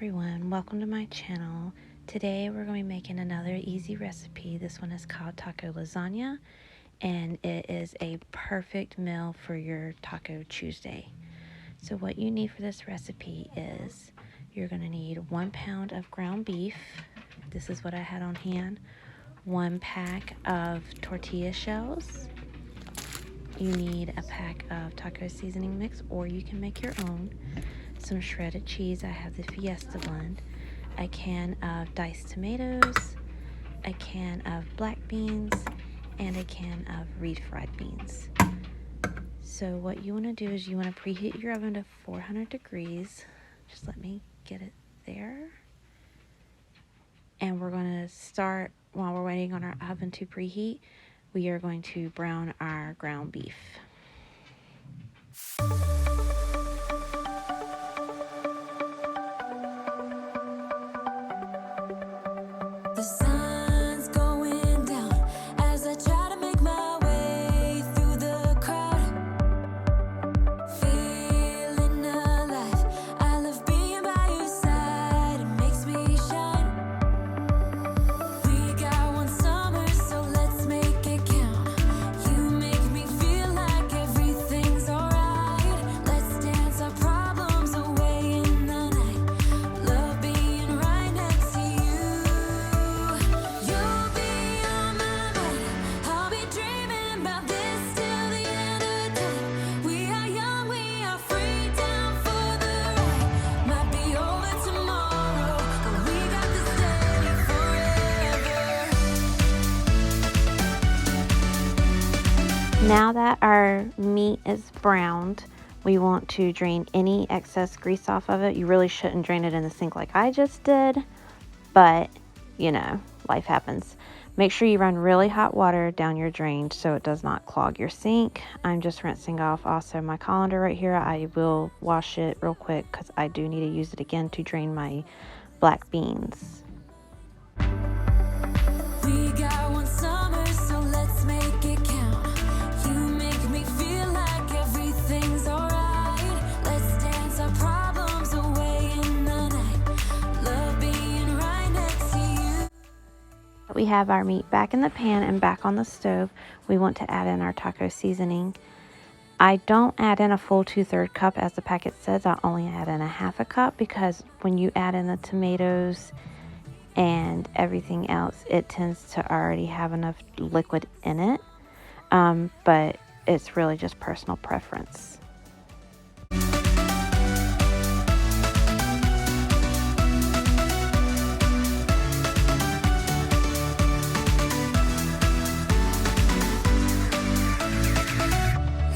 everyone, welcome to my channel. Today we're going to be making another easy recipe. This one is called taco lasagna, and it is a perfect meal for your Taco Tuesday. So what you need for this recipe is you're going to need 1 pound of ground beef. This is what I had on hand. 1 pack of tortilla shells. You need a pack of taco seasoning mix, or you can make your own. Some shredded cheese. I have the Fiesta blend. A can of diced tomatoes, a can of black beans, and a can of refried beans. So what you want to do is you want to preheat your oven to 400 degrees. Just let me get it there. And we're going to start, while we're waiting on our oven to preheat, we are going to brown our ground beef. The sun's going down as I try to make my way through the crowd. Feeling alive, I love being by your side, it makes me shine. We got one summer, so let's make it count. You make me feel like everything's alright. Let's dance our problems away in the night. Love being right next to you. You'll be on my mind. I'll be dreaming about this till the end of time. We are young, we are free, down for the ride. Might be over tomorrow, but we got this day forever. Now that our meat is browned, we want to drain any excess grease off of it. You really shouldn't drain it in the sink like I just did, but you know, life happens. Make sure you run really hot water down your drain so it does not clog your sink. I'm just rinsing off also my colander right here. I will wash it real quick because I do need to use it again to drain my black beans. We got one summer, so let's make it count. You make me feel like everything's alright. Let's dance our problems away in the night. Love being right next to you. We have our meat back in the pan and back on the stove. We want to add in our taco seasoning. I don't add in a full 2/3 cup as the packet says. I only add in a 1/2 cup because when you add in the tomatoes and everything else, it tends to already have enough liquid in it. But it's really just personal preference.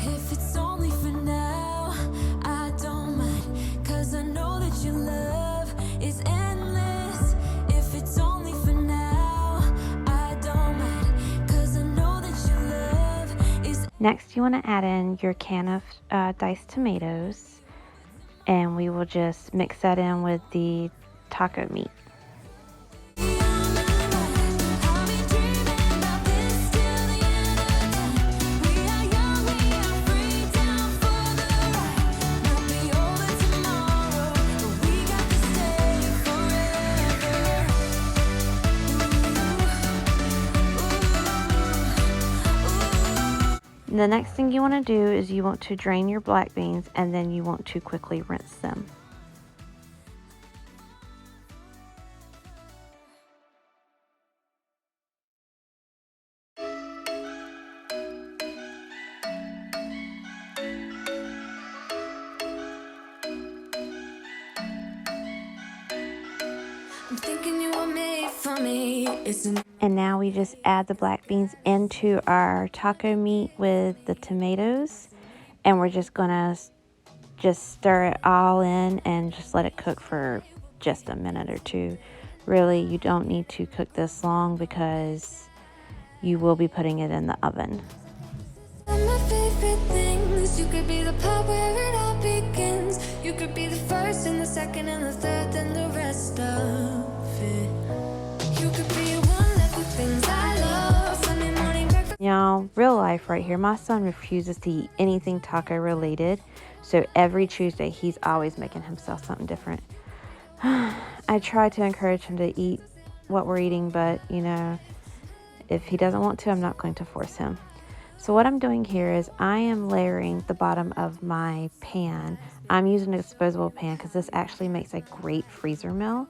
If it's only for now, I don't mind, 'cause I know that your love is endless. If it's only for now, I don't mind, 'cause I know that your love is. Next, you want to add in your can of diced tomatoes, and we will just mix that in with the taco meat. The next thing you want to do is you want to drain your black beans, and then you want to quickly rinse them. I'm thinking you were made for me. And now we just add the black beans into our taco meat with the tomatoes, and we're just gonna just stir it all in and just let it cook for just a minute or two. Really, you don't need to cook this long because you will be putting it in the oven. My favorite things. You could be the part where it all begins. You could be the first and the second and the third and the rest of it. You could be one of the things I love. Sunday morning breakfast. Y'all, real life right here. My son refuses to eat anything taco related. So every Tuesday, he's always making himself something different. I try to encourage him to eat what we're eating, but you know, if he doesn't want to, I'm not going to force him. So what I'm doing here is I am layering the bottom of my pan. I'm using a disposable pan because this actually makes a great freezer meal.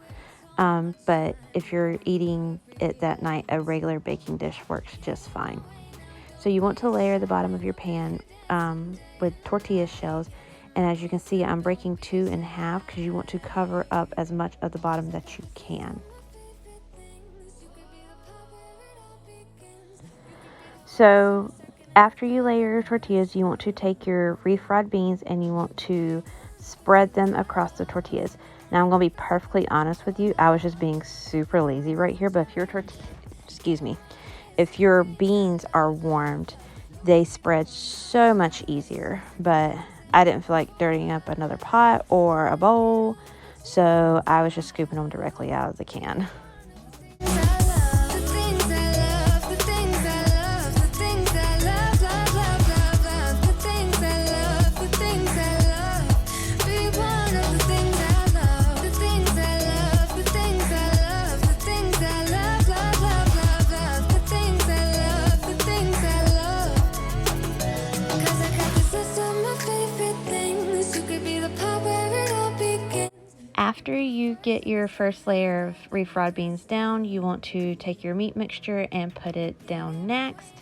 But if you're eating it that night, a regular baking dish works just fine. So you want to layer the bottom of your pan with tortilla shells. And as you can see, I'm breaking 2 in half because you want to cover up as much of the bottom that you can. So after you layer your tortillas, you want to take your refried beans and you want to spread them across the tortillas. Now I'm going to be perfectly honest with you. I was just being super lazy right here, but if your beans are warmed, they spread so much easier. But I didn't feel like dirtying up another pot or a bowl, so I was just scooping them directly out of the can. After you get your first layer of refried beans down, you want to take your meat mixture and put it down next,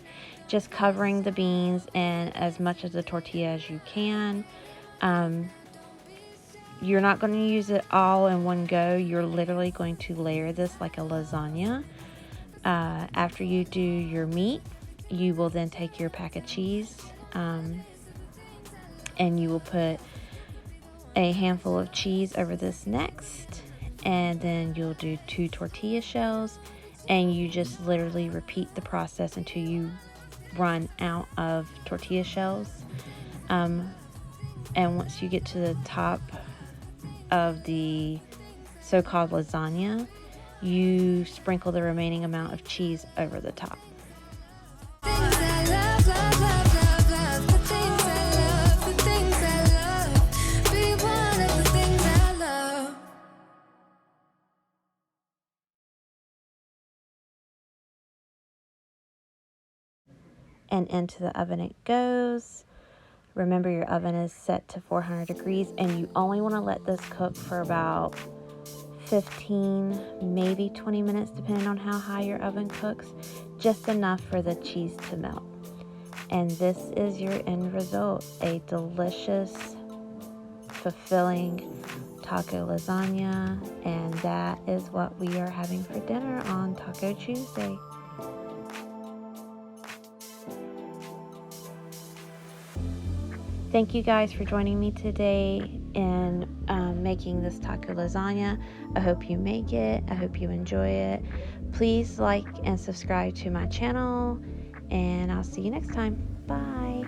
just covering the beans and as much of the tortilla as you can. You're not going to use it all in one go. You're literally going to layer this like a lasagna. After you do your meat, you will then take your pack of cheese and you will put a handful of cheese over this next, and then you'll do 2 tortilla shells, and you just literally repeat the process until you run out of tortilla shells. And once you get to the top of the so-called lasagna, you sprinkle the remaining amount of cheese over the top. And into the oven it goes. Remember, your oven is set to 400 degrees and you only want to let this cook for about 15, maybe 20 minutes, depending on how high your oven cooks, just enough for the cheese to melt. And this is your end result, a delicious, fulfilling taco lasagna, and that is what we are having for dinner on Taco Tuesday. Thank you guys for joining me today in making this taco lasagna. I hope you make it. I hope you enjoy it. Please like and subscribe to my channel, and I'll see you next time. Bye.